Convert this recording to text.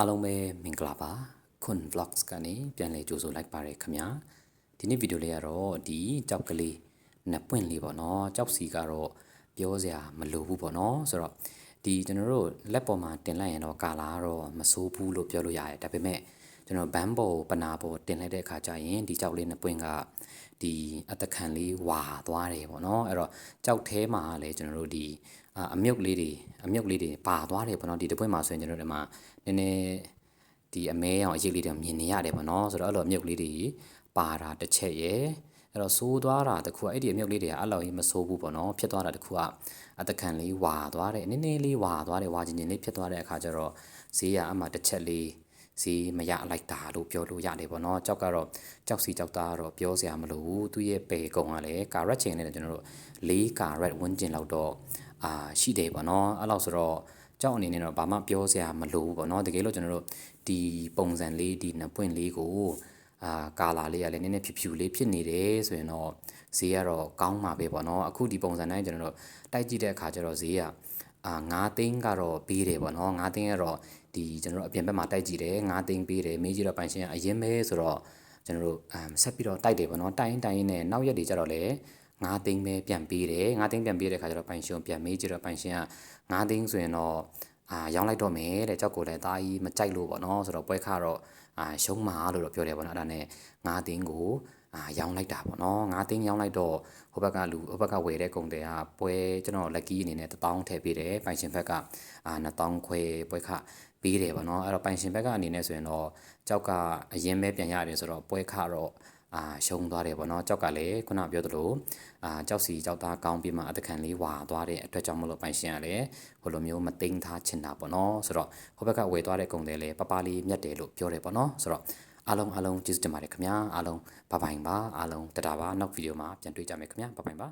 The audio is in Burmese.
အားလုံးပဲမင်္ဂလာပါခွန် vlogs ကနေပြန်လည်ကြိုဆိုလိုက်ပါရခင်ဗျာဒီနေ့ဗီဒီယိုလေးကတော့ဒီကြောက်ကလေးနှစ်ပွင့်လေးပေါ့နော်ကြောက်စီကတော့ပြောစရာမလိုဘူးပေါ့နော်ဆိုတော့ဒီကျွန်တော်တို့လက်ပေါ်မှာတင်လိုက်ရင်တော့ကာလာကတော့မဆိုးဘူးလို့ပြောလို့ရတယ်ဒါပေမဲ့ကျွန်တော်ဘန်းပေါ်ပနာပေါ်တင်လိုက်တဲ့အခါကျရင်ဒီကြောက်လေးနှစ်ပွင့်ကဒီအတခံလေးဝါသွားတယ်ပေါ့နော်အဲ့တော့ကြောက်သေးမှာလည်းကျွန်တော်တို့ဒီအမြုပ်လေးတွေပါသွားတယ်ပေါ့နော်ဒီတစ်ပွင့်မှာဆိုရင်ကျွန်တော်တို့ဒီမှာနည်းနည်းဒီအမဲအောင်အရေးလေးတွေမြင်နေရတယ်ပေါ့နော်ဆိုတော့အဲ့လိုအမြုပ်လေးတွေပါတာတစ်ချက်ရယ်အဲ့တော့ဆိုးသွားတာတခုကအဲ့ဒီအမြုပ်လေးတွေကအဲ့လိုကြီးမဆိုးဘူးပေါ့နော်ဖြစ်သွားတာတခုကအတခံလေးဝါသွားတယ်နည်းနည်းလေးဝါသွားတယ်ဝါချင်းချင်းလေးဖြစ်သွားတဲ့အခါကျတော့ဈေးကအမှတစ်ချက်လေးဈေးမရလိုက်တာလို့ပြောလို့ရတယ်ပေါ့နော်ကြောက်ကတော့ကြောက်စီကြောက်သားကတော့ပြောစရာမလိုဘူးသူ့ရဲ့ပေကုံကလည်းကာရက်ချိန်နဲ့ကျွန်တော်တို့၄ကာရက်ဝန်းကျင်လောက်တော့ရှိတယ်ပေါ့နော်အဲ့လောက်ဆိုတော့ကြောက်အနေနဲ့တော့ဘာမှပြောစရာမလိုဘူးပေါ့နော်တကယ်လို့ကျွန်တော်တို့ဒီပုံစံလေးဒီနှစ်ပွင့်လေးကိုကာလာလေးကလည်းနည်းနည်းဖြူလေးဖြစ်နေတယ်ဆိုရင်တော့ဈေးကတော့ကောင်းမှာပဲပေါ့နော်အခုဒီပုံစံတိုင်းကျွန်တော်တို့တိုက်ကြည့်တဲ့အခါကျတော့ဈေးက9သိန်းကတော့ပေးတယ်ပေါ့နော်9သိန်းကတော့ဒီကျွန်တော်တို့အပြင်ဘက်မှာတိုက်ကြည့်တယ်9သိန်းပေးတယ်မေးကြည့်တော့ပိုင်ရှင်ကအရင်ပဲဆိုတော့ကျွန်တော်တို့ဆက်ပြီးတော့တိုက်တယ်ပေါ့နော်တိုင်းနဲ့နောက်ရက်တွေကျတော့လေ9သိန်းပဲပြန်ပေးတယ်9သိန်းပြန်ပေးတဲ့ခါကျတော့ပိုင်ရှင်ပြန်မေးကြည့်တော့ပိုင်ရှင်က9သိန်းဆိုရင်တော့ရောင်းလိုက်တော့မယ်တဲ့ကြောက်ကိုလည်းတားကြီးမကြိုက်လို့ပေါ့နော်ဆိုတော့ပွဲခါတော့ရှုံးမှာလို့တော့ပြောတယ်ပေါ့နော်အဲ့ဒါနဲ့9သိန်းကိုရောင်းလိုက်တာပေါ့နော်9သိန်းရောင်းလိုက်တော့ဟိုဘက်ကဝယ်တဲ့ကုန်တယ်ကပွဲကျွန်တော် lucky အနေနဲ့1000ထည့်ပေးတယ်ပိုင်ရှင်ဘက်က2000ခွဲပွဲခပေးတယ်ပေါ့နော်အဲ့တော့ပိုင်ရှင်ဘက်ကအနေနဲ့ဆိုရင်တော့ကြောက်ကအရင်ပဲပြန်ရတယ်ဆိုတော့ပွဲခတော့ရှုံးသွားတယ်ပေါ့နော်ကြောက်ကလည်းခုနပြောသလိုကြောက်စီကြောက်သားကောင်းပြီးမှအတခံလေးဝါသွားတဲ့အတွက်ကြောင့်မလို့ပိုင်ရှင်ကလည်းဟိုလိုမျိုးမသိမ်းထားချင်တာပေါ့နော်ဆိုတော့ဟိုဘက်ကဝယ်သွားတဲ့ကုန်တယ်လည်းပပလေးမြတ်တယ်လို့ပြောတယ်ပေါ့နော်ဆိုတော့အားလုံးကျေးဇူးတင်ပါတယ်ခင်ဗျာအားလုံးဘိုင်ပါအားလုံးတတာပါနောက်ဗီဒီယိုမှာပြန်တွေ့ကြမယ်ခင်ဗျာဘိုင်ပါ